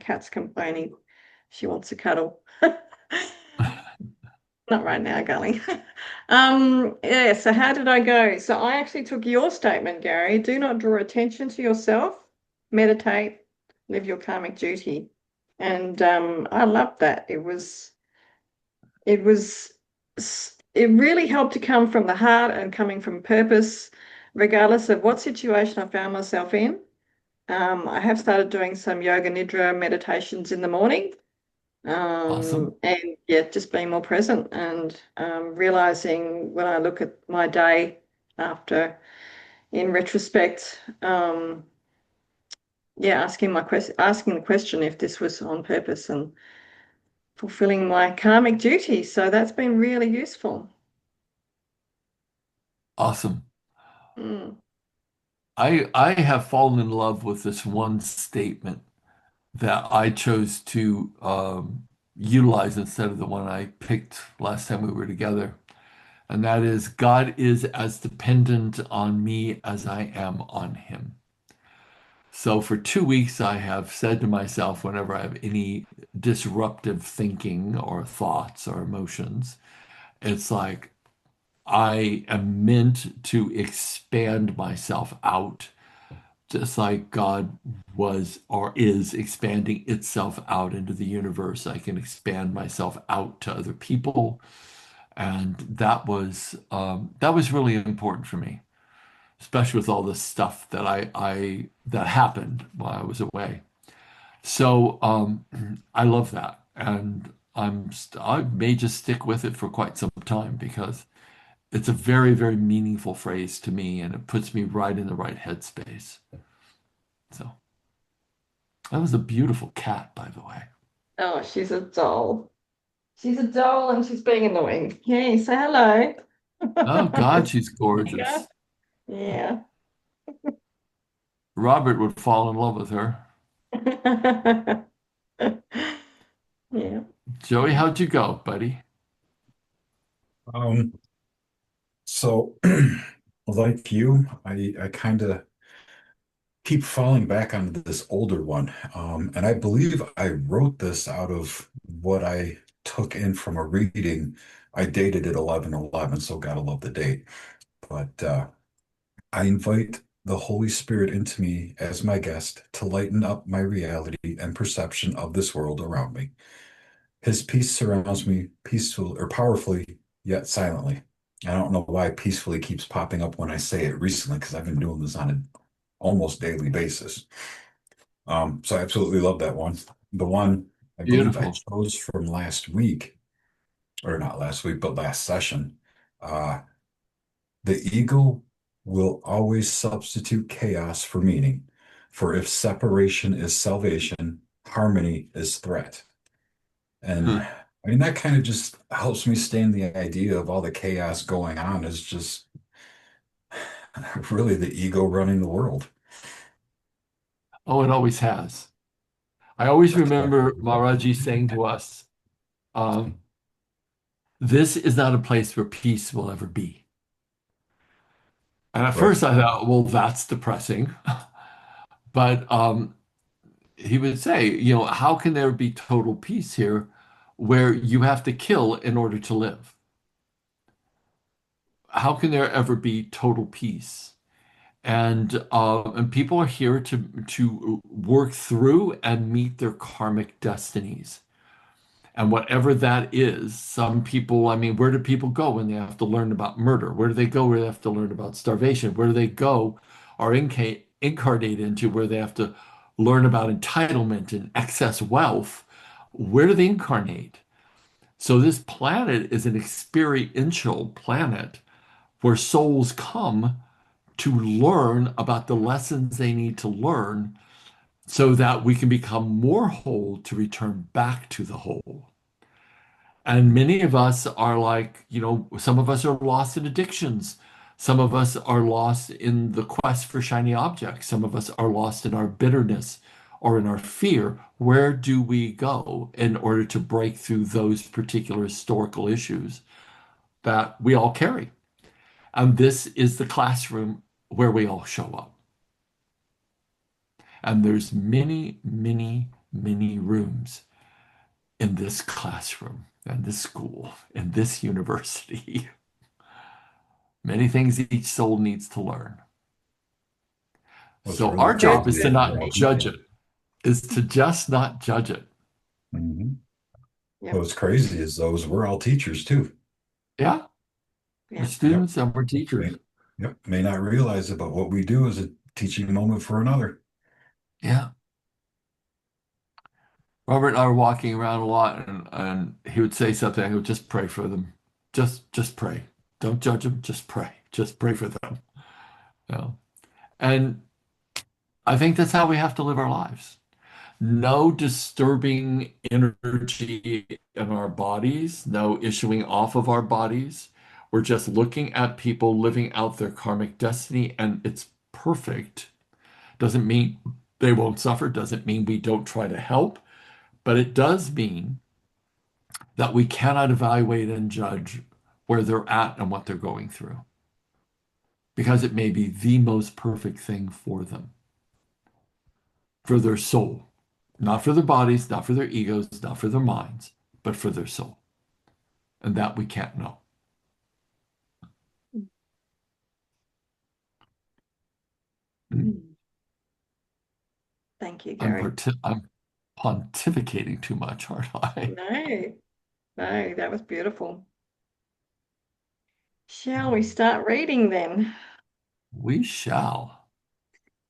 cat's complaining. She wants a cuddle. Not right now, darling. Yeah, so how did I go? So I actually took your statement, Gary. Do not draw attention to yourself. Meditate, live your karmic duty. And I loved that. It was it really helped to come from the heart and coming from purpose, regardless of what situation I found myself in. I have started doing some yoga nidra meditations in the morning. Awesome. And yeah, just being more present and realizing when I look at my day after, in retrospect, yeah, asking the question if this was on purpose and fulfilling my karmic duty. So that's been really useful. Awesome. Mm. I have fallen in love with this one statement that I chose to utilize instead of the one I picked last time we were together. And that is, God is as dependent on me as I am on him. So for 2 weeks, I have said to myself, whenever I have any disruptive thinking or thoughts or emotions, it's like I am meant to expand myself out, just like God was or is expanding itself out into the universe. I can expand myself out to other people, and that was really important for me, especially with all the stuff that I that happened while I was away. So I love that, and I may just stick with it for quite some time because it's a very, very meaningful phrase to me, and it puts me right in the right headspace. So that was a beautiful cat, by the way. Oh, she's a doll. She's a doll and she's being annoying. Hey, say hello. Oh God, she's Yeah. gorgeous. Yeah. Robert would fall in love with her. Yeah. Joey, how'd you go, buddy? Um, so like you, I kind of keep falling back on this older one. And I believe I wrote this out of what I took in from a reading. I dated it 11/11, so gotta love the date. But I invite the Holy Spirit into me as my guest to lighten up my reality and perception of this world around me. His peace surrounds me peaceful or powerfully, yet silently. I don't know why peacefully keeps popping up when I say it recently, because I've been doing this on an almost daily basis. So I absolutely love that one. The one I believe I Beautiful. chose from last week, or not last week, but last session. Uh, the ego will always substitute chaos for meaning. For if separation is salvation, harmony is threat. And Huh. I mean, that kind of just helps me stay in the idea of all the chaos going on is just really the ego running the world. Oh, it always has. I always That's remember exactly right. Maharaji saying to us, um, this is not a place where peace will ever be. And at Right. first I thought, well, that's depressing. But he would say, how can there be total peace here where you have to kill in order to live? How can there ever be total peace? And people are here to work through and meet their karmic destinies. And whatever that is, some people, I mean, where do people go when they have to learn about murder? Where do they go where they have to learn about starvation? Where do they go or incarnate into where they have to learn about entitlement and excess wealth? Where do they incarnate? So this planet is an experiential planet where souls come to learn about the lessons they need to learn so that we can become more whole to return back to the whole. And many of us are like, some of us are lost in addictions. Some of us are lost in the quest for shiny objects. Some of us are lost in our bitterness or in our fear. Where do we go in order to break through those particular historical issues that we all carry? And this is the classroom where we all show up. And there's many, many, many rooms in this classroom, in this school, in this university. Many things each soul needs to learn. What's So really our job is crazy to is we're not all Exactly. judge teachers. it, is to just not judge it. Hmm. Yep. What's crazy is those we're all teachers too. Yeah, we're Yep. Yep. students and we're teachers. Yep. May not realize it, but what we do is a teaching moment for another. Yeah. Robert and I were walking around a lot and he would say something. I would just pray for them. Just pray. Don't judge them. Just pray. Just pray for them. You know? And I think that's how we have to live our lives. No disturbing energy in our bodies, no issuing off of our bodies. We're just looking at people living out their karmic destiny, and it's perfect. Doesn't mean they won't suffer, doesn't mean we don't try to help, but it does mean that we cannot evaluate and judge where they're at and what they're going through because it may be the most perfect thing for them, for their soul, not for their bodies, not for their egos, not for their minds, but for their soul. And that we can't know. Mm. Thank you, Gary. I'm pontificating too much, aren't I? No, no, that was beautiful. Shall we start reading then? We shall.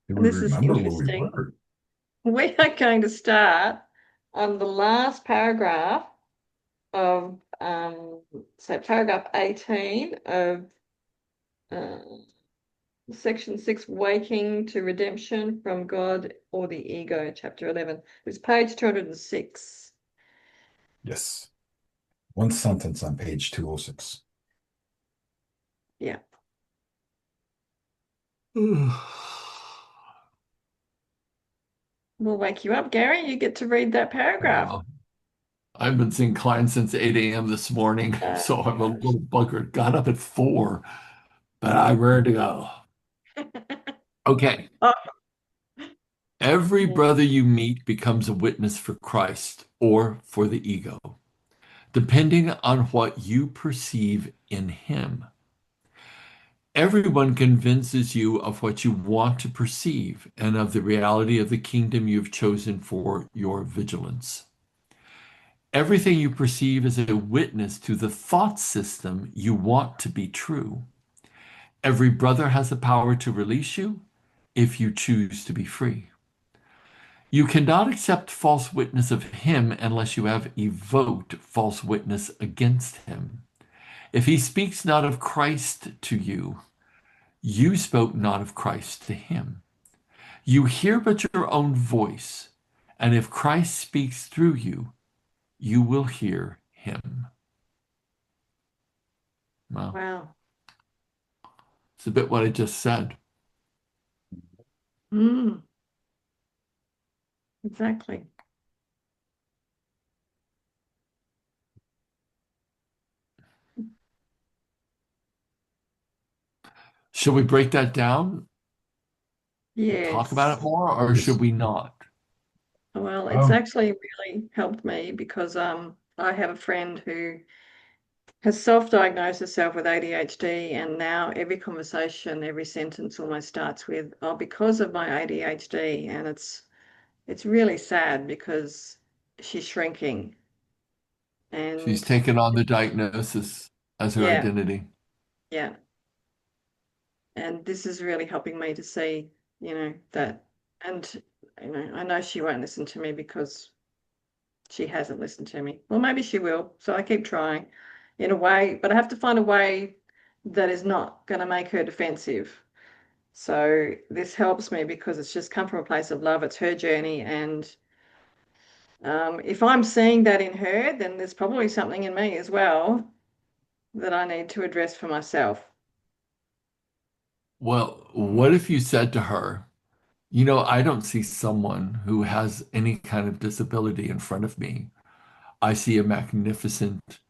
Do we This is remember where we interesting. were? We are going to start on the last paragraph of, so paragraph 18 of uh, section 6, Waking to Redemption from God or the Ego, chapter 11. It's page 206. Yes. One sentence on page 206. Yeah. We'll wake you up, Gary. You get to read that paragraph. Well, I've been seeing clients since 8 a.m. this morning, Oh, so I'm a gosh. little buggered. Got up at 4, but I'm ready to go. Okay. Oh, Every yeah. brother you meet becomes a witness for Christ or for the ego, depending on what you perceive in him. Everyone convinces you of what you want to perceive and of the reality of the kingdom you've chosen for your vigilance. Everything you perceive is a witness to the thought system you want to be true. Every brother has the power to release you if you choose to be free. You cannot accept false witness of him unless you have evoked false witness against him. If he speaks not of Christ to you, you spoke not of Christ to him. You hear but your own voice, and if Christ speaks through you, you will hear him. Well, Wow. it's a bit what I just said. Mm, exactly. Should we break that down and talk about it Yes. more, or should Yes. we not? Well, it's Um, actually really helped me because I have a friend who has self-diagnosed herself with ADHD, and now every conversation, every sentence almost starts with, "Oh, because of my ADHD," and it's really sad because she's shrinking, She's and taken on the diagnosis as her yeah, identity. yeah, and this is really helping me to see, that, and I know she won't listen to me because she hasn't listened to me. Well, maybe she will. So I keep trying in a way, but I have to find a way that is not going to make her defensive. So this helps me because it's just come from a place of love. It's her journey. And if I'm seeing that in her, then there's probably something in me as well that I need to address for myself. Well, what if you said to her, I don't see someone who has any kind of disability in front of me. I see a magnificent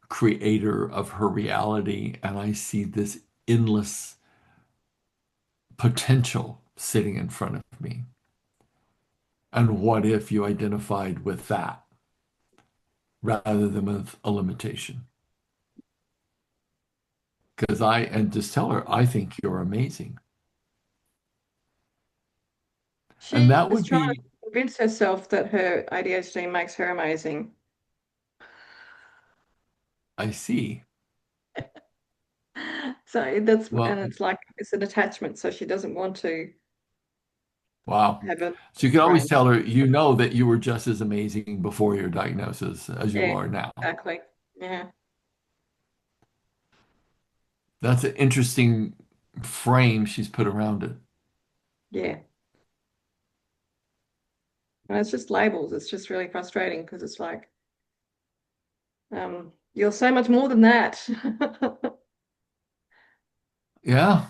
creator of her reality, and I see this endless potential sitting in front of me. And what if you identified with that rather than with a limitation? Because and just tell her, I think you're amazing. And She that is would trying to be, convince herself that her ADHD makes her amazing. I see. So that's, Well, and it's like it's an attachment. So she doesn't want to wow. have a So you can always range. tell her, you know that you were just as amazing before your diagnosis as you Yeah, are now. exactly. Yeah, That's an interesting frame she's put around it. yeah. And it's just labels. It's just really frustrating because it's like, you're so much more than that. Yeah,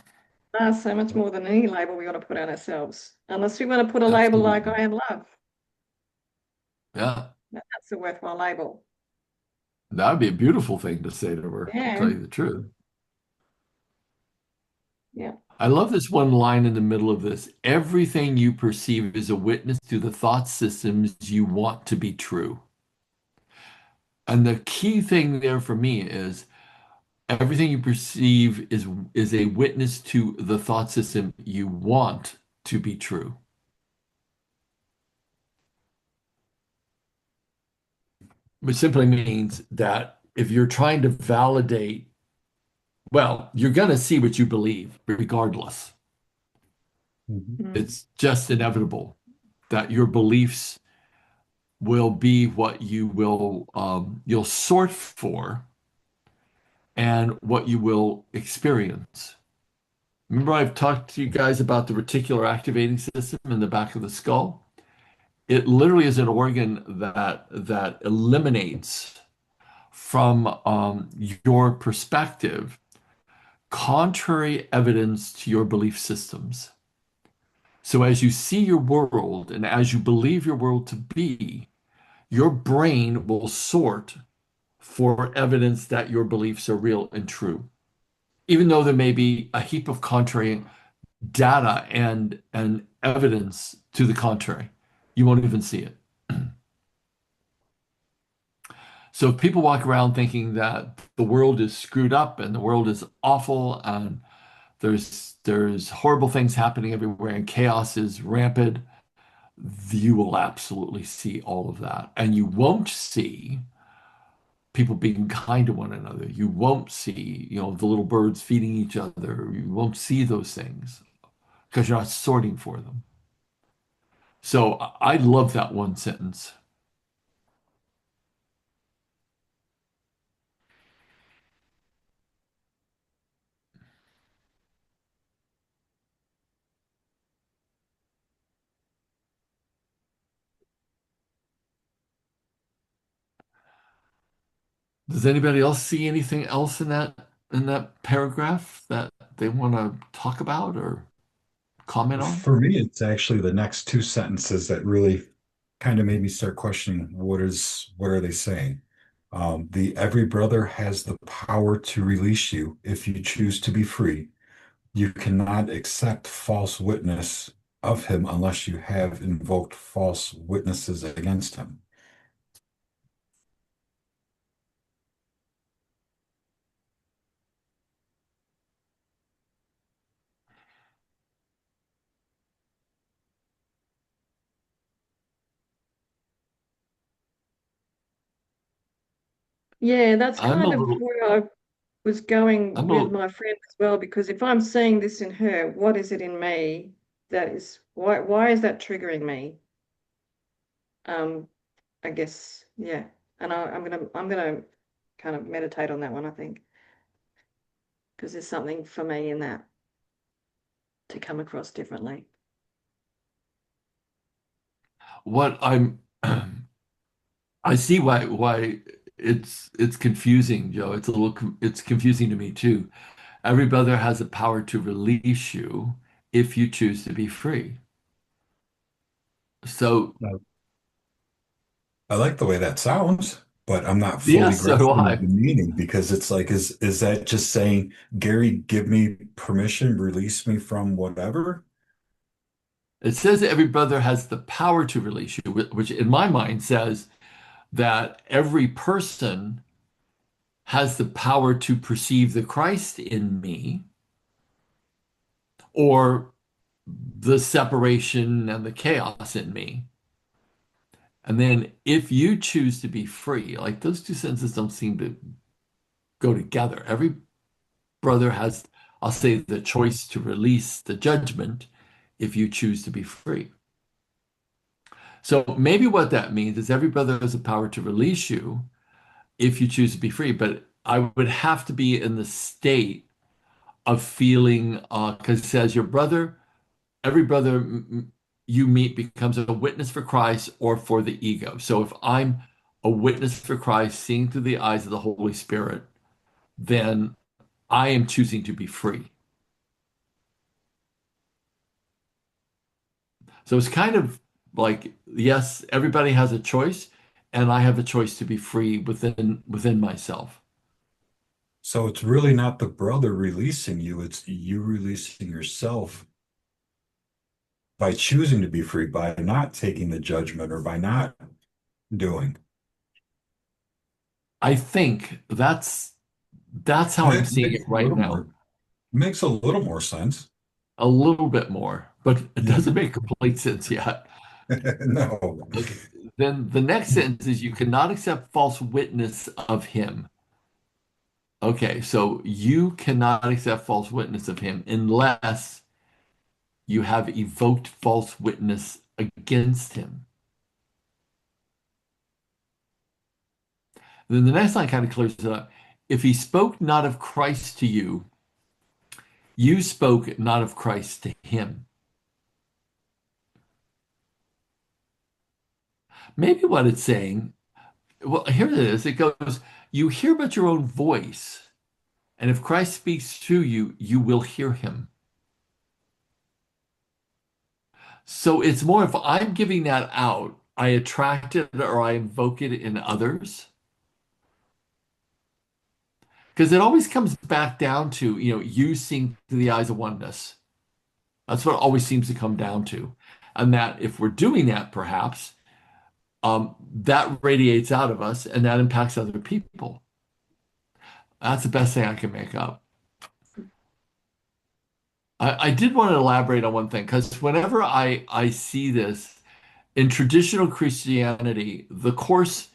So much more than any label we want to put on ourselves. Unless we want to put a label like absolutely. I am love. Yeah, That's a worthwhile label. that would be a beautiful thing to say to her, to tell Yeah, you the truth. yeah. I love this one line in the middle of this. Everything you perceive is a witness to the thought systems you want to be true. And the key thing there for me is everything you perceive is a witness to the thought system you want to be true. Which simply means that if you're trying to validate, well, you're going to see what you believe regardless. Mhm. Mm. It's just inevitable that your beliefs will be what you'll sort for and what you will experience. Remember, I've talked to you guys about the reticular activating system in the back of the skull. It literally is an organ that eliminates from your perspective contrary evidence to your belief systems. So as you see your world and as you believe your world to be, your brain will sort for evidence that your beliefs are real and true, even though there may be a heap of contrary data and evidence to the contrary. You won't even see it. So if people walk around thinking that the world is screwed up and the world is awful and there's horrible things happening everywhere and chaos is rampant, you will absolutely see all of that. And you won't see people being kind to one another. You won't see, the little birds feeding each other. You won't see those things because you're not sorting for them. So I love that one sentence. Does anybody else see anything else in that paragraph that they want to talk about or comment on? For me, it's actually the next two sentences that really kind of made me start questioning what are they saying? The every brother has the power to release you if you choose to be free. You cannot accept false witness of him unless you have invoked false witnesses against him. Yeah, that's I'm a kind of little, where I was going I'm a with little, my friend as well, because if I'm seeing this in her, what is it in me that is why is that triggering me? Um, I guess, yeah. And I'm gonna kind of meditate on that one, I think, because there's something for me in that to come across differently. what I'm, I see why it's confusing, Joe. It's confusing to me too. Every brother has the power to release you if you choose to be free. So Now, I like the way that sounds, but I'm not fully yes, so do grasping I. the meaning because it's like, is that just saying, Gary, give me permission, release me from whatever? It says that every brother has the power to release you, which in my mind says that every person has the power to perceive the Christ in me or the separation and the chaos in me. And then if you choose to be free, like those two sentences don't seem to go together. Every brother has, I'll say, the choice to release the judgment if you choose to be free. So maybe what that means is every brother has the power to release you if you choose to be free, but I would have to be in the state of feeling, because it says your brother, every brother you meet becomes a witness for Christ or for the ego. So if I'm a witness for Christ, seeing through the eyes of the Holy Spirit, then I am choosing to be free. So it's kind of like, yes, everybody has a choice, and I have a choice to be free within myself. So it's really not the brother releasing you, it's you releasing yourself by choosing to be free, by not taking the judgment or by not doing. I think that's how I'm It seeing it makes a right little now. more makes a little more sense. A little bit more, but it Yeah. doesn't make complete sense yet. No. Okay. Then the next sentence is you cannot accept false witness of him. Okay, so you cannot accept false witness of him unless you have evoked false witness against him. Then the next line kind of clears it up. If he spoke not of Christ to you, you spoke not of Christ to him. Maybe what it's saying, well, here it is. It goes, you hear but your own voice, and if Christ speaks to you, you will hear him. So it's more if I'm giving that out, I attract it or I invoke it in others. Because it always comes back down to, you seeing through the eyes of oneness. That's what it always seems to come down to. And that if we're doing that, perhaps, that radiates out of us and that impacts other people. That's the best thing I can make up. I did want to elaborate on one thing because whenever I see this in traditional Christianity, the Course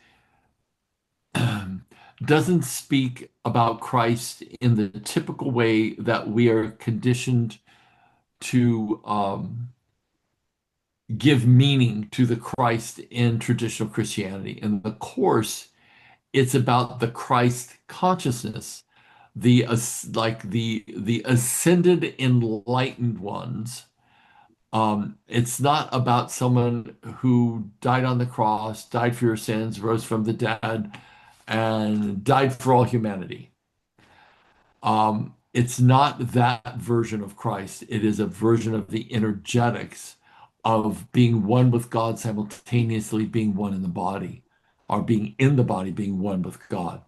doesn't speak about Christ in the typical way that we are conditioned to give meaning to the Christ in traditional Christianity. In the Course, it's about the Christ consciousness, the ascended enlightened ones. It's not about someone who died on the cross, died for your sins, rose from the dead, and died for all humanity. It's not that version of Christ. It is a version of the energetics of being one with God, simultaneously being one in the body, or being in the body, being one with God.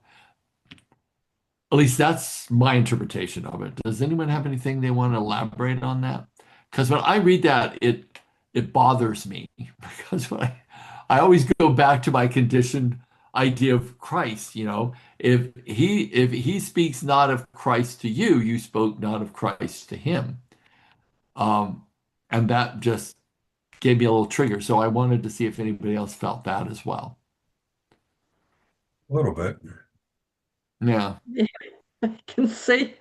At least that's my interpretation of it. Does anyone have anything they want to elaborate on that? Because when I read that, it bothers me because I always go back to my conditioned idea of Christ, if he speaks not of Christ to you, you spoke not of Christ to him. Um, and that just gave me a little trigger. So I wanted to see if anybody else felt that as well. A little bit. Yeah. Yeah, I can see.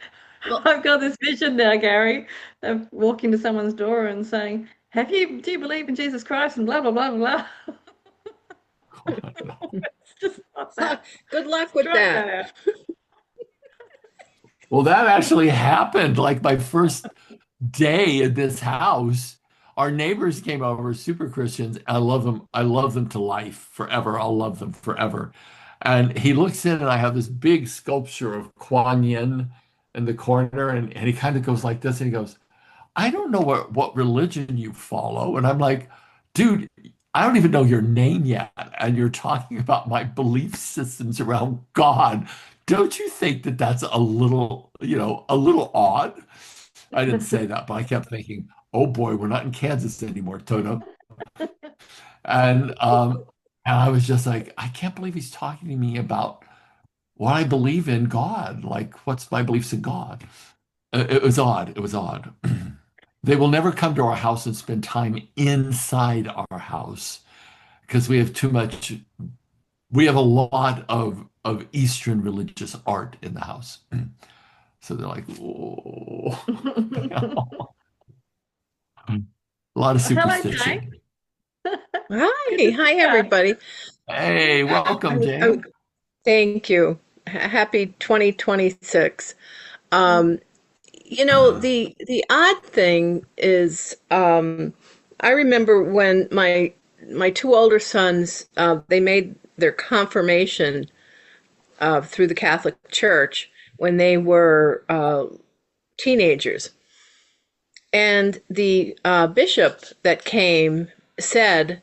Well, I've got this vision now, Gary, of walking to someone's door and saying, do you believe in Jesus Christ? And blah, blah, blah, blah, blah. It's just not that. good luck with Strike that. that out. Well, that actually happened. Like my first day in this house, our neighbors came over, super Christians. I love them. I love them to life forever. I'll love them forever. And he looks in, and I have this big sculpture of Kuan Yin in the corner, and he kind of goes like this, and he goes, I don't know what religion you follow. And I'm like, dude, I don't even know your name yet. And you're talking about my belief systems around God. Don't you think that that's a little odd? I didn't say that, but I kept thinking, oh boy, we're not in Kansas anymore, Toto. And um, and I was just like, I can't believe he's talking to me about what I believe in God. Like, what's my beliefs in God? It was odd. It was odd. They will never come to our house and spend time inside our house because we have too much. We have a lot of Eastern religious art in the house. So they're like, oh, a lot of Hello, Jane. superstition. Good to Hi, see hi you. everybody. Hey, welcome, I'm, Jane. thank you. Happy 2026. Mm. Um, the odd thing is, I remember when my two older sons they made their confirmation through the Catholic Church when they were teenagers, and the bishop that came said,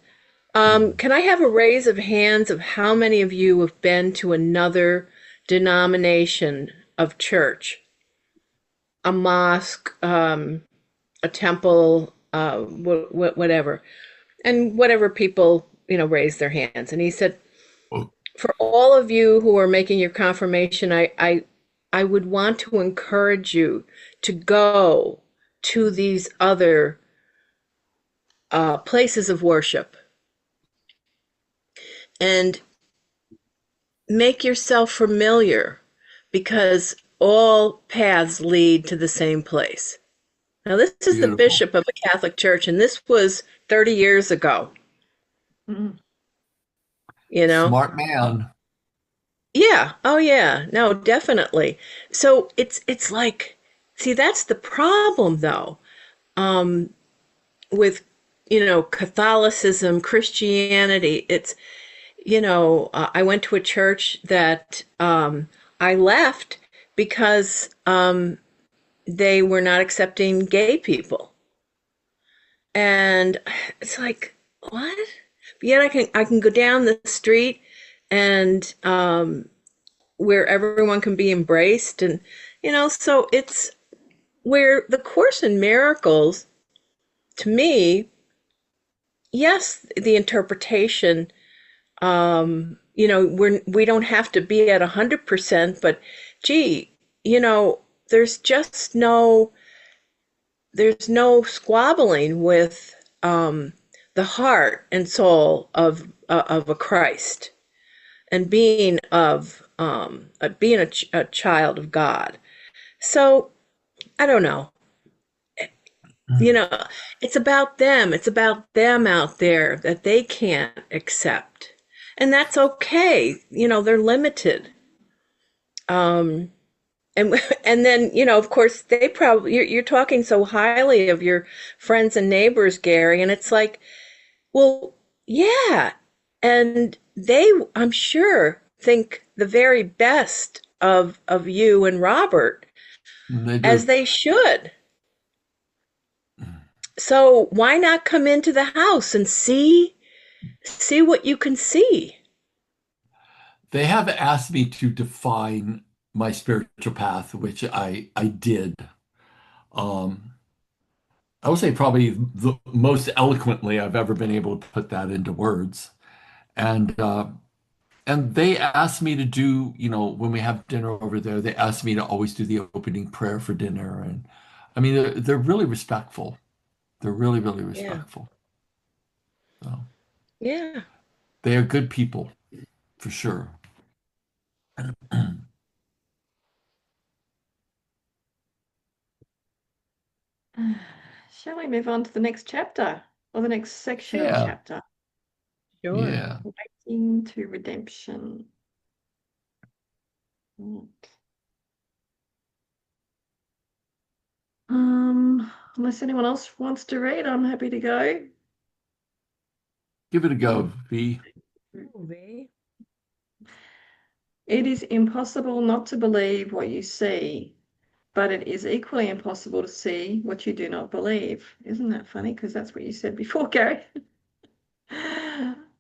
can I have a raise of hands of how many of you have been to another denomination of church, a mosque, a temple, whatever, and whatever people raise their hands. And he said, Oh, for all of you who are making your confirmation, I would want to encourage you to go to these other places of worship and make yourself familiar because all paths lead to the same place. Now, this is the beautiful. bishop of a Catholic church, and this was 30 years ago, Mm. you know? Smart man. Yeah. Oh, yeah. No, definitely. So it's like, see, that's the problem, though, um, with, Catholicism, Christianity. I went to a church that I left because they were not accepting gay people. And it's like, what? But yet I can go down the street and where everyone can be embraced, and so it's where the Course in Miracles, to me, yes, the interpretation, we don't have to be at 100%, but gee, there's just there's no squabbling with the heart and soul of a Christ, and being a child of God. So I don't know. You know, it's about them. It's about them out there that they can't accept, and that's okay. They're limited. Um, and and then of course they probably you're talking so highly of your friends and neighbors, Gary, and it's like, well, yeah, and they, I'm sure, think the very best of you and Robert, They as do. they should. So why not come into the house and see what you can see? They have asked me to define my spiritual path, which I did. Um, I would say probably the most eloquently I've ever been able to put that into words. And they asked me to do, when we have dinner over there, they asked me to always do the opening prayer for dinner. And I mean, they're really respectful. They're really, really Yeah, respectful. So yeah. they are good people for sure. Shall we move on to the next chapter or the next section of the Yeah, chapter? Sure. yeah. Waiting to redemption. Mm. Unless anyone else wants to read, I'm happy to go. Give it a go, V. Movie. It is impossible not to believe what you see, but it is equally impossible to see what you do not believe. Isn't that funny? Because that's what you said before, Gary.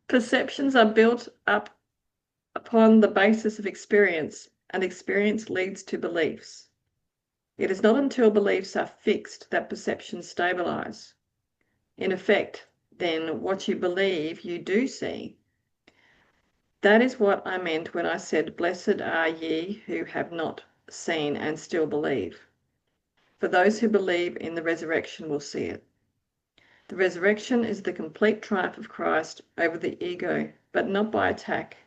Perceptions are built up upon the basis of experience, and experience leads to beliefs. It is not until beliefs are fixed that perceptions stabilize. In effect, then, what you believe you do see. That is what I meant when I said, Blessed are ye who have not seen and still believe. For those who believe in the resurrection will see it. The resurrection is the complete triumph of Christ over the ego, but not by attack,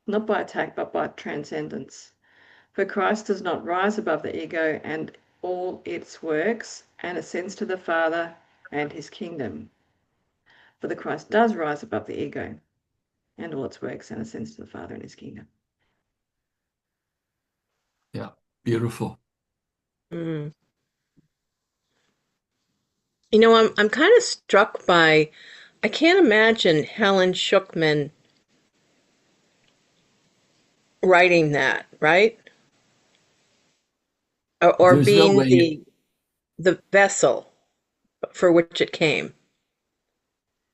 but by transcendence. For Christ does not rise above the ego and all its works and ascends to the Father and his kingdom. For the Christ does rise above the ego and all its works and ascends to the Father and his kingdom. Yeah, beautiful. Mm. You know, I'm kind of struck by, I can't imagine Helen Schuckman writing that, right? Or There's no being way, the vessel for which it came.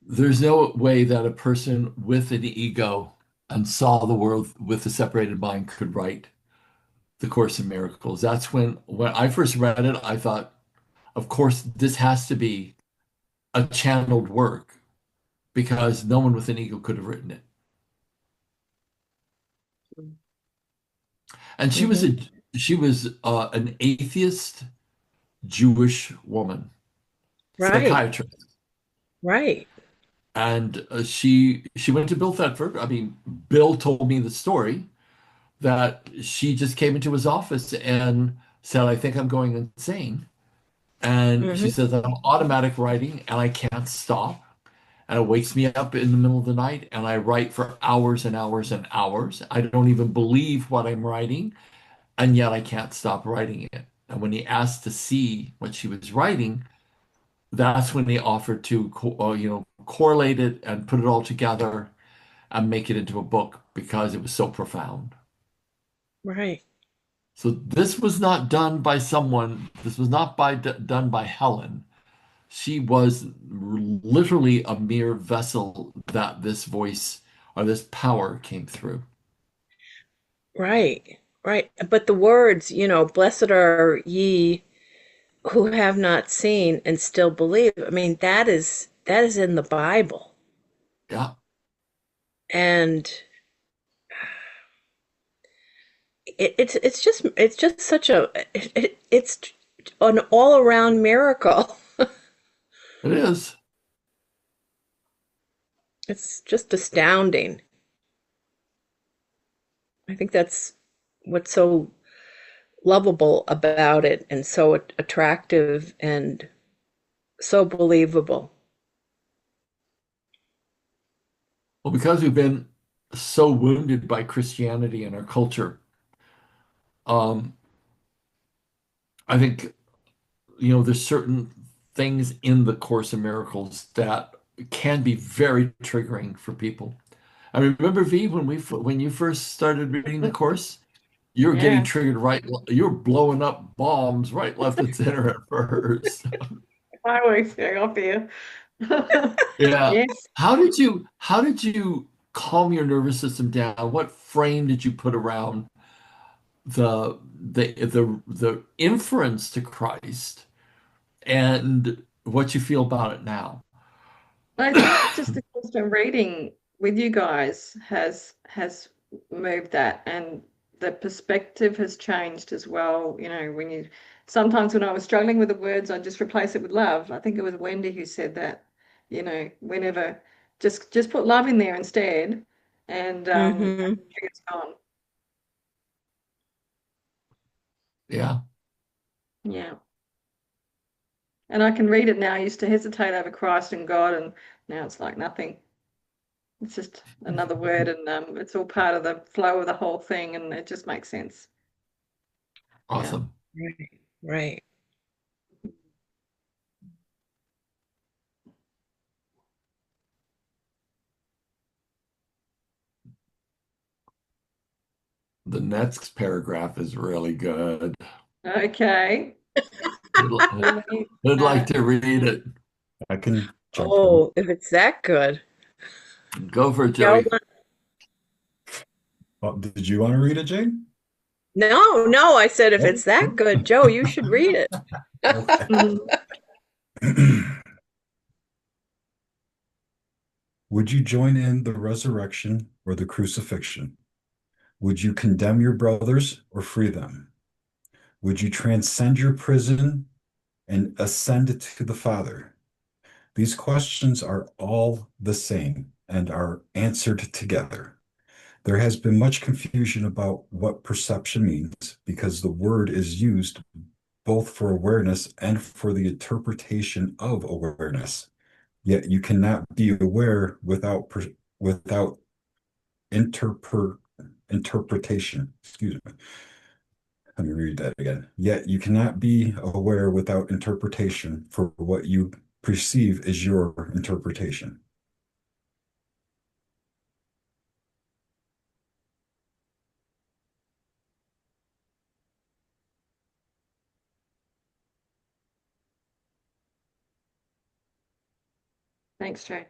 there's no way that a person with an ego and saw the world with a separated mind could write the Course in Miracles. That's when I first read it, I thought, of course, this has to be a channeled work because no one with an ego could have written it. And Hmm. she was an atheist Jewish woman, Right, psychiatrist, right. and she went to Bill Thetford. I mean, Bill told me the story that she just came into his office and said, "I think I'm going insane." And she Hmm. says, "I'm automatic writing and I can't stop." And it wakes me up in the middle of the night and I write for hours and hours and hours. I don't even believe what I'm writing, and yet I can't stop writing it. And when he asked to see what she was writing, that's when they offered to correlate it and put it all together and make it into a book because it was so profound. Right, So this was not done by someone. This was not done by Helen. She was literally a mere vessel that this voice or this power came through. right, right. But the words, blessed are ye who have not seen and still believe. I mean, that is in the Bible. Yeah, And it's just such it's an all around miracle. it is. It's just astounding. I think that's what's so lovable about it and so attractive and so believable. Well, because we've been so wounded by Christianity in our culture, um, I think, there's certain things in the Course in Miracles that can be very triggering for people. I remember V when you first started reading the course, you were getting Yeah, triggered right. You were blowing up bombs right, left, and center at first. fireworks going off here. Yeah. Yes. How did you calm your nervous system down? What frame did you put around the inference to Christ and what you feel about it now? I think just the constant reading with you guys has moved that, and the perspective has changed as well. When you sometimes when I was struggling with the words, I just replace it with love. I think it was Wendy who said that. Whenever just put love in there instead, and Hmm. it's gone. Yeah. Yeah. And I can read it now. I used to hesitate over Christ and God, and now it's like nothing. It's just another word, and it's all part of the flow of the whole thing, and it just makes sense. Yeah. Awesome. Right, right. The next paragraph is really good. Okay. I'd, Let me, I'd like uh, to read it. I can jump in. Oh, if it's that good. Go for it, Yeah, Joey. Well, did you want to read it, Jane? No, no, I said if Oh, it's that good, Joe, you should read it. okay. Mhm. Would you join in the resurrection or the crucifixion? Would you condemn your brothers or free them? Would you transcend your prison and ascend to the Father? These questions are all the same and are answered together. There has been much confusion about what perception means because the word is used both for awareness and for the interpretation of awareness. Yet you cannot be aware without interper interpretation. Excuse me. Let me read that again. Yet you cannot be aware without interpretation, for what you perceive is your interpretation. Thanks, Jay.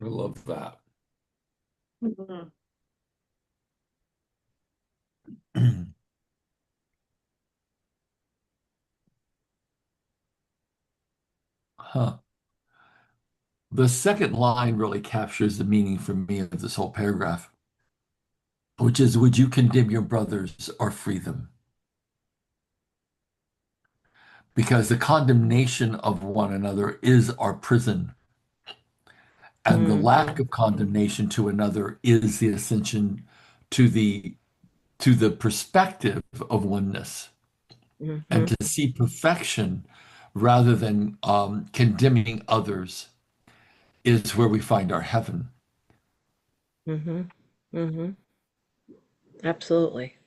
I love that. Mhm. Huh. The second line really captures the meaning for me of this whole paragraph, which is, would you condemn your brothers or free them? Because the condemnation of one another is our prison, and the lack Hmm. of condemnation to another is the ascension to the perspective of oneness, and Hmm. to see perfection rather than condemning others is where we find our heaven. Hmm. Hmm. Absolutely.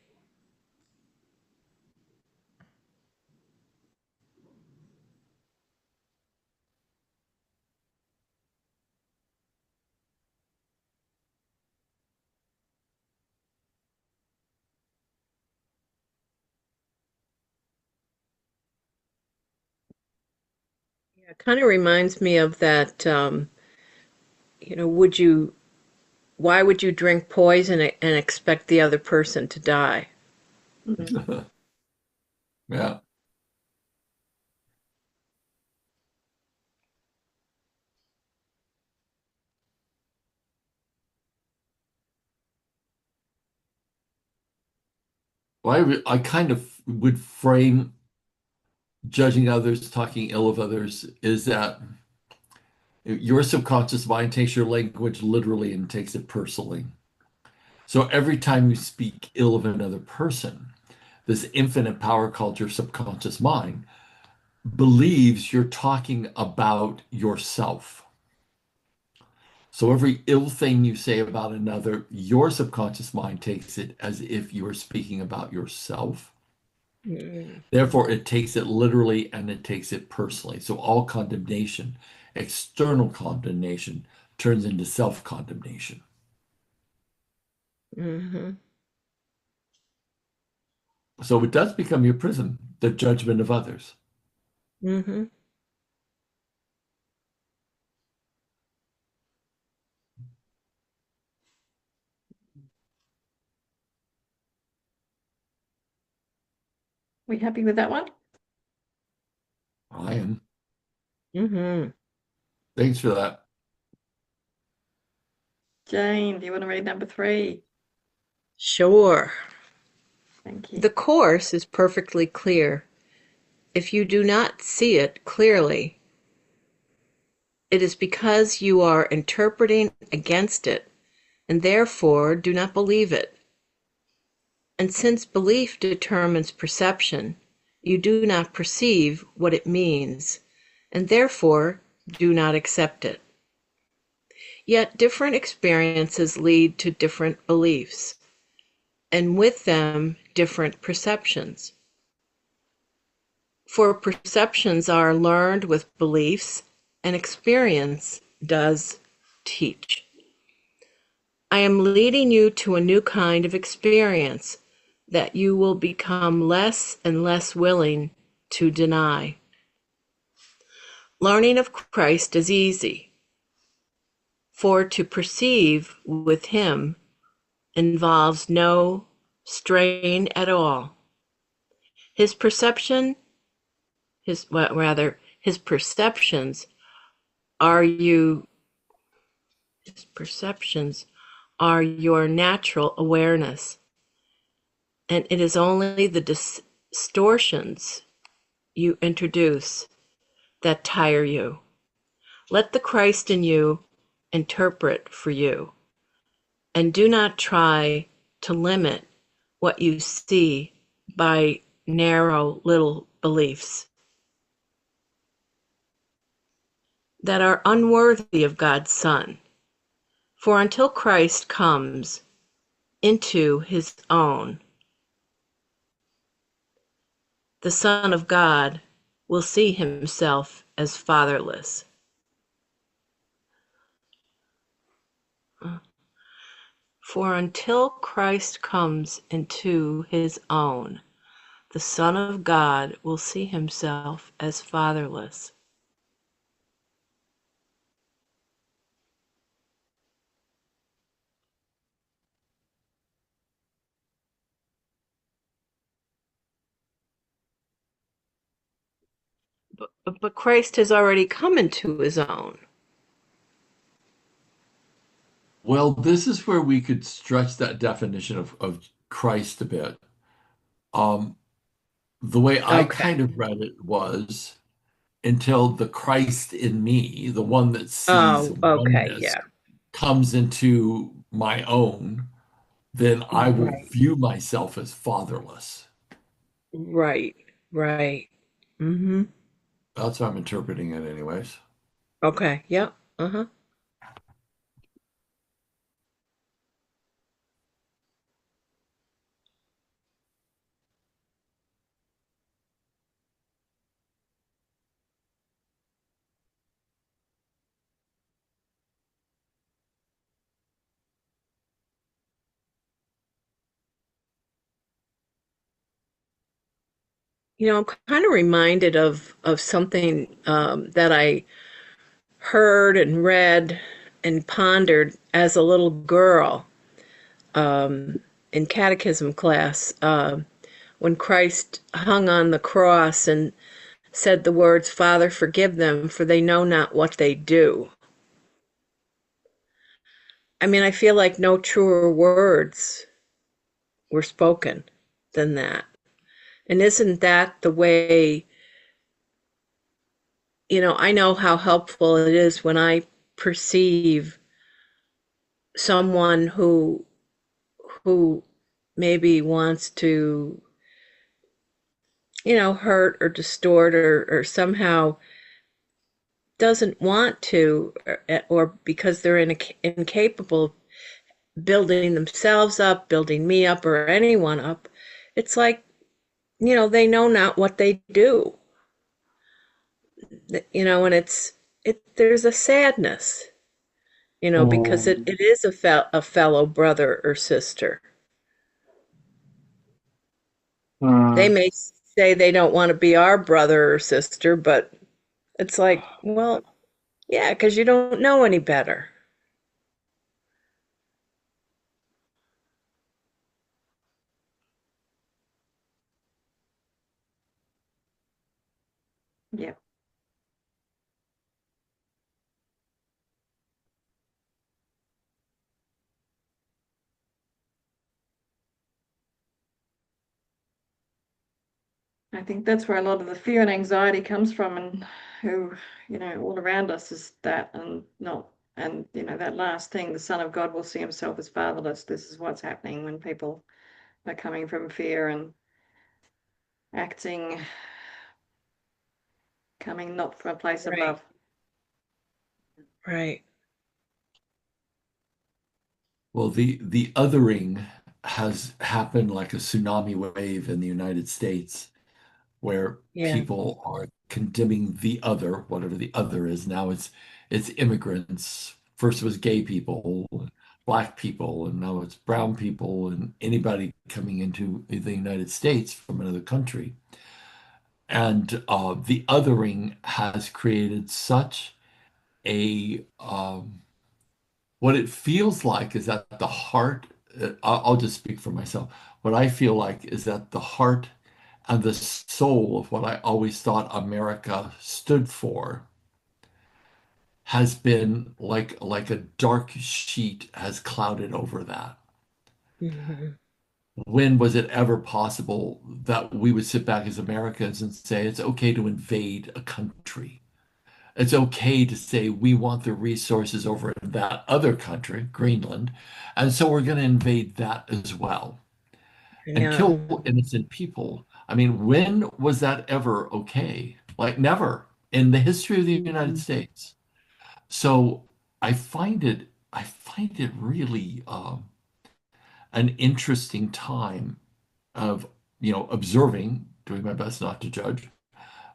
Yeah, it kind of reminds me of that, would you, why would you drink poison and expect the other person to die? Mhm. Yeah. Well, I kind of would frame judging others, talking ill of others, is that your subconscious mind takes your language literally and takes it personally. So every time you speak ill of another person, this infinite power called your subconscious mind believes you're talking about yourself. So every ill thing you say about another, your subconscious mind takes it as if you are speaking about yourself. Mm. Therefore, it takes it literally and it takes it personally. So all condemnation, external condemnation, turns into self-condemnation. Hmm. So it does become your prison, the judgment of others. Hmm. We happy with that one? I am. Hmm. Thanks for that. Jane, do you want to read number 3? Sure. Thank you. The course is perfectly clear. If you do not see it clearly, it is because you are interpreting against it and therefore do not believe it. And since belief determines perception, you do not perceive what it means and therefore do not accept it. Yet different experiences lead to different beliefs, and with them, different perceptions. For perceptions are learned with beliefs, and experience does teach. I am leading you to a new kind of experience, that you will become less and less willing to deny. Learning of Christ is easy, for to perceive with him involves no strain at all. His perception, his perceptions are you, his perceptions are your natural awareness, and it is only the distortions you introduce that tire you. Let the Christ in you interpret for you, and do not try to limit what you see by narrow little beliefs that are unworthy of God's Son. For until Christ comes into his own, the Son of God will see himself as fatherless. For until Christ comes into his own, the Son of God will see himself as fatherless. But Christ has already come into his own. Well, this is where we could stretch that definition of Christ a bit. Um, the way I Okay. kind of read it was until the Christ in me, the one that sees Oh, okay. oneness, Yeah. comes into my own, then I will Right. view myself as fatherless. Right. Right. Mm-hmm. That's how I'm interpreting it, anyways. Okay. Yep. Uh-huh. I'm kind of reminded of something that I heard and read and pondered as a little girl in catechism class when Christ hung on the cross and said the words, "Father, forgive them, for they know not what they do." I mean, I feel like no truer words were spoken than that. And isn't that the way, I know how helpful it is when I perceive someone who maybe wants to, hurt or distort or somehow doesn't want to, or because they're incapable of building themselves up, building me up, or anyone up. It's like, they know not what they do, and there's a sadness, because it is a fellow brother or sister. They may say they don't want to be our brother or sister, but it's like, well, yeah, because you don't know any better. Yeah. I think that's where a lot of the fear and anxiety comes from, and who, all around us is that, and not, and that last thing, the Son of God will see himself as fatherless. This is what's happening when people are coming from fear and acting, coming not from a place of Right, love. right. Well, the othering has happened like a tsunami wave in the United States, where Yeah, people are condemning the other, whatever the other is. Now it's immigrants. First it was gay people. black people, and now it's brown people, and anybody coming into the United States from another country. And the othering has created such a what it feels like is at the heart. I'll just speak for myself. What I feel like is at the heart and the soul of what I always thought America stood for has been like a dark sheet has clouded over that. Hmm. When was it ever possible that we would sit back as Americans and say it's okay to invade a country? It's okay to say we want the resources over in that other country, Greenland, and so we're going to invade that as well and Yeah. kill innocent people. I mean, when was that ever okay? Like never in the history of the United Mhm. States. So I find it really an interesting time of observing, doing my best not to judge,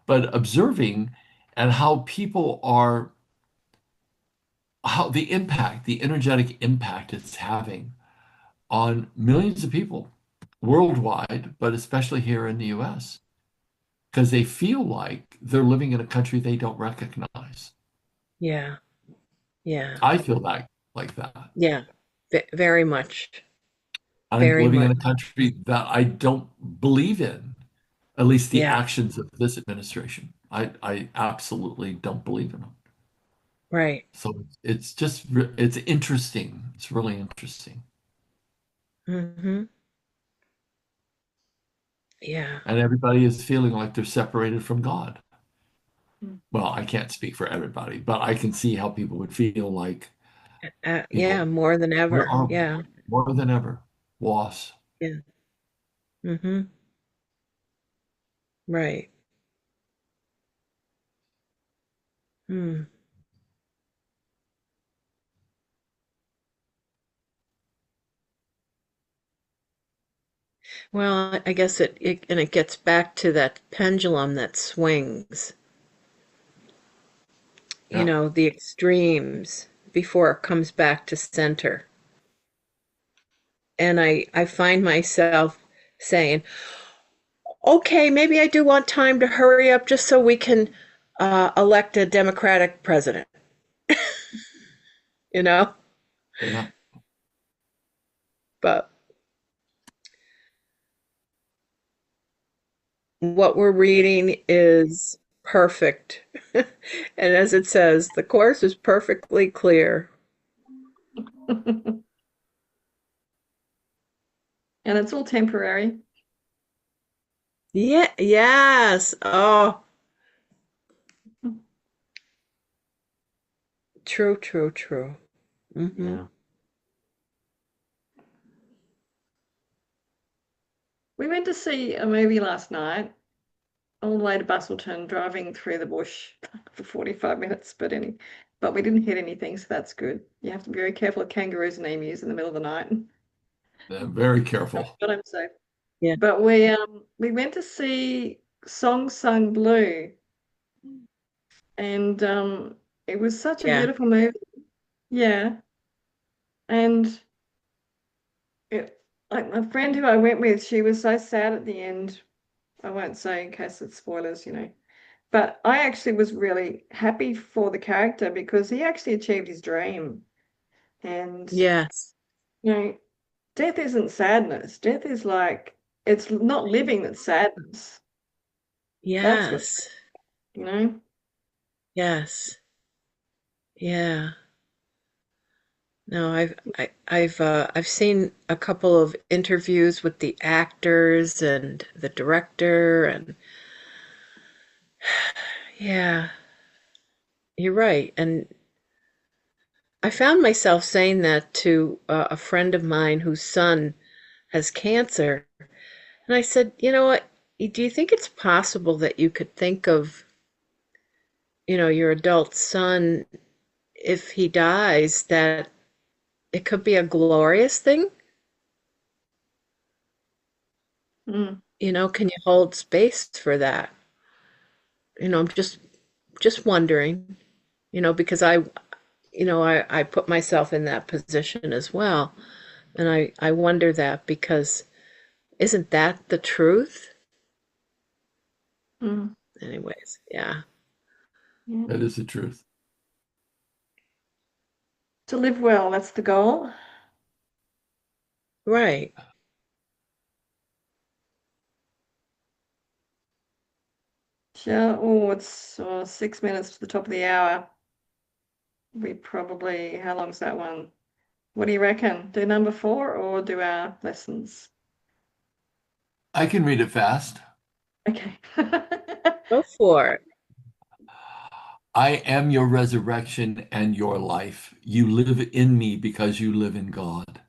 but observing and how people are how the energetic impact it's having on millions of people worldwide, but especially here in the US, because they feel like they're living in a country they don't recognize. Yeah. Yeah. I feel like that. Yeah. Very much. I'm Very living in much. a country that I don't believe in, at least the Yeah. actions of this administration. I absolutely don't believe in them. Right. So it's interesting. It's really interesting. Hmm. Yeah. And everybody is feeling like they're separated from God. Mm. Well, I can't speak for everybody, but I can see how people would feel like, you Yeah. know, More than where ever. are we? Yeah. More than ever. Loss. Yeah. Hmm. Right. Hmm. Well, I guess it gets back to that pendulum that swings, Yeah. the extremes before it comes back to center. And I find myself saying, okay, maybe I do want time to hurry up just so we can elect a Democratic president, you know? Yeah. But what we're reading is perfect. And as it says, the course is perfectly clear. And it's all temporary. Yeah, yes. Oh, true, true, true. Hmm. Yeah. We went to see a movie last night, all the way to Bustleton, driving through the bush for 45 minutes, but we didn't hit anything, so that's good. You have to be very careful of kangaroos and emus in the middle of the night. Very careful. But I'm safe. Yeah, But we went to see Song Sung Blue, and it was such a yeah, beautiful movie. Yeah. And it, like my friend who I went with, she was so sad at the end. I won't say in case it's spoilers. But I actually was really happy for the character because he actually achieved his dream. And, yes, you know, death isn't sadness. Death is like, it's not living that's sadness. That's what's, yes, you know? yes, yeah. No, I've seen a couple of interviews with the actors and the director, and yeah, you're right. And I found myself saying that to a friend of mine whose son has cancer, and I said, you know what? Do you think it's possible that you could think of, your adult son, if he dies, that it could be a glorious thing? Mm. Can you hold space for that? I'm just wondering, because I put myself in that position as well. And I wonder that because isn't that the truth? Mm, Anyways, yeah. yeah. That is the truth. To live well, that's the goal. Right. Oh, it's 6 minutes to the top of the hour. We probably, how long's that one? What do you reckon? Do number four or do our lessons? I can read it fast. Okay. Go for it. I am your resurrection and your life. You live in me because you live in God,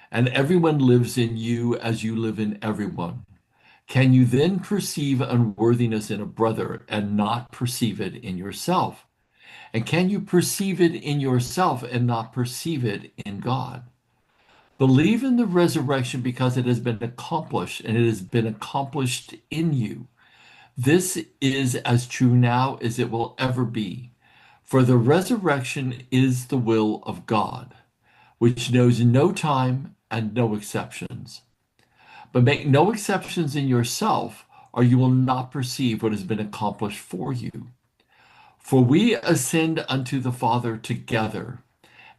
and everyone lives in you as you live in everyone. Can you then perceive unworthiness in a brother and not perceive it in yourself? And can you perceive it in yourself and not perceive it in God? Believe in the resurrection because it has been accomplished and it has been accomplished in you. This is as true now as it will ever be. For the resurrection is the will of God, which knows no time and no exceptions. But make no exceptions in yourself, or you will not perceive what has been accomplished for you. For we ascend unto the Father together,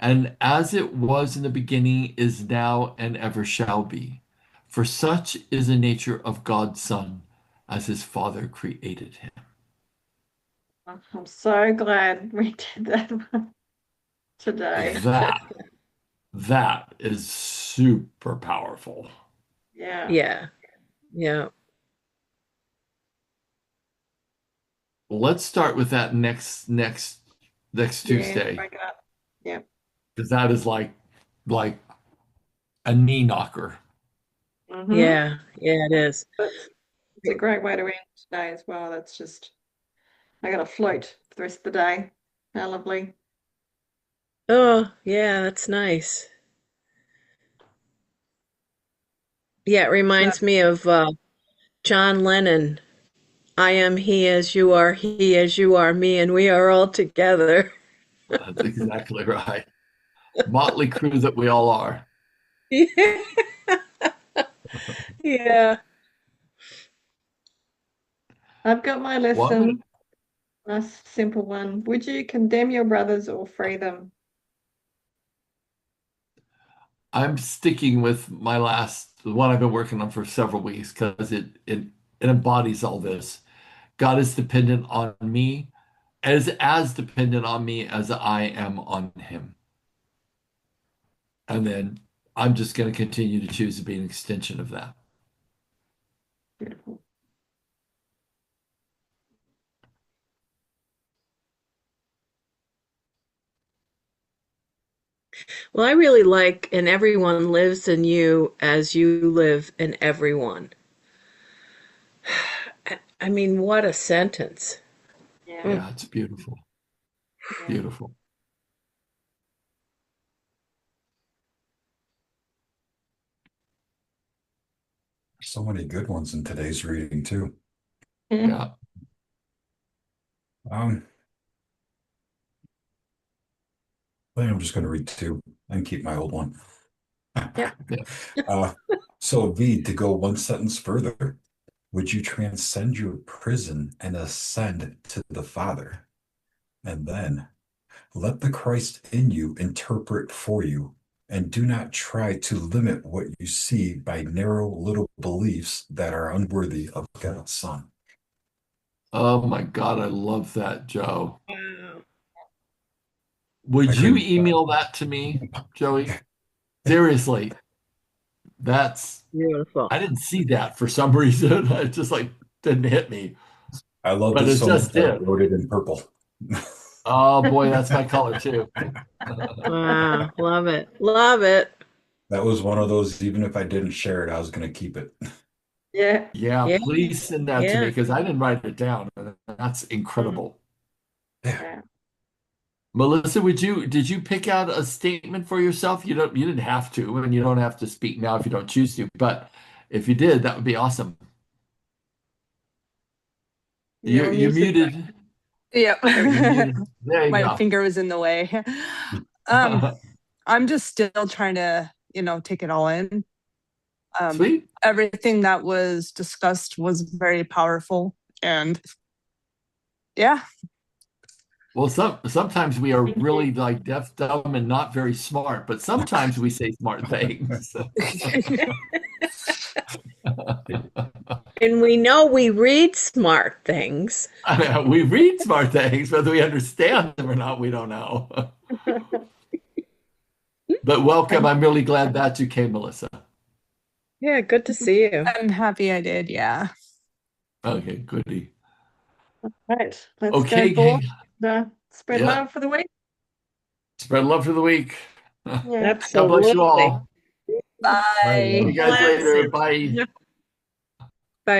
and as it was in the beginning, is now, and ever shall be. For such is the nature of God's Son, as his Father created him. I'm so glad we did that one today. That, that is super powerful. Yeah. Yeah. Yeah. Let's start with that next Yeah. Tuesday, Break it up. Yeah. because that is like a knee knocker. Mm-hmm. Yeah. Yeah, it is. It's a great way to end today as well. That's just, I got to float for the rest of the day. How lovely. Oh, yeah, that's nice. Yeah, it So, reminds me of John Lennon. I am he as you are me, and we are all together. That's exactly right. Motley crew that we all are. Yeah. Yeah. I've got my Well, I'm gonna, lesson. Nice, simple one. Would you condemn your brothers or free them? I'm sticking with my last, the one I've been working on for several weeks because it embodies all this. God is dependent on me, as dependent on me as I am on him. And then I'm just going to continue to choose to be an extension of that. Beautiful. Well, I really like, and everyone lives in you as you live in everyone. I mean, what a sentence. Yeah. Mm. Yeah, it's beautiful. Yeah. Beautiful. So many good ones in today's reading too. Yeah. Yeah. Um, I think I'm just going to read two and keep my old one. Yep. Yeah. Uh, so V, to go one sentence further, would you transcend your prison and ascend to the Father? And then let the Christ in you interpret for you, and do not try to limit what you see by narrow little beliefs that are unworthy of God's Son. Oh my God, I love that, Joe. Wow. I Would you couldn't. email that to me, Joey? Seriously, that's, Beautiful. I didn't see that for some reason. It just like didn't hit me, I loved but it it so much just I did. wrote it in purple. Oh boy, that's my color too. Wow. Love it. Love it. That was one of those, even if I didn't share it, I was going to keep it. Yeah. Yeah, Yeah. please send that to me Yeah. because I didn't write it down. That's Mm. incredible. Yeah. Yeah. Melissa, did you pick out a statement for yourself? You didn't have to, and you don't have to speak now if you don't choose to, but if you did, that would be awesome. You're You're muted. muted. Yep. There you My go. finger was in the way. Um, I'm just still trying to, take it all in. Sweet. Everything that was discussed was very powerful. And yeah. Well, sometimes we are really like deaf, dumb, and not very smart, but sometimes we say smart things. And we know we read smart things. We read smart things, whether we understand them or not, we don't know. But welcome. I'm really glad that you came, Melissa. Yeah, good to see you. I'm happy I did. Yeah. Okay, goody. Right, let's Okay, go gang. forth. Spread Yeah. love for the week. Spread love for the week. Yeah. God bless you Absolutely. all. Bye, See you Bye. everyone. guys later. Blessings. Bye.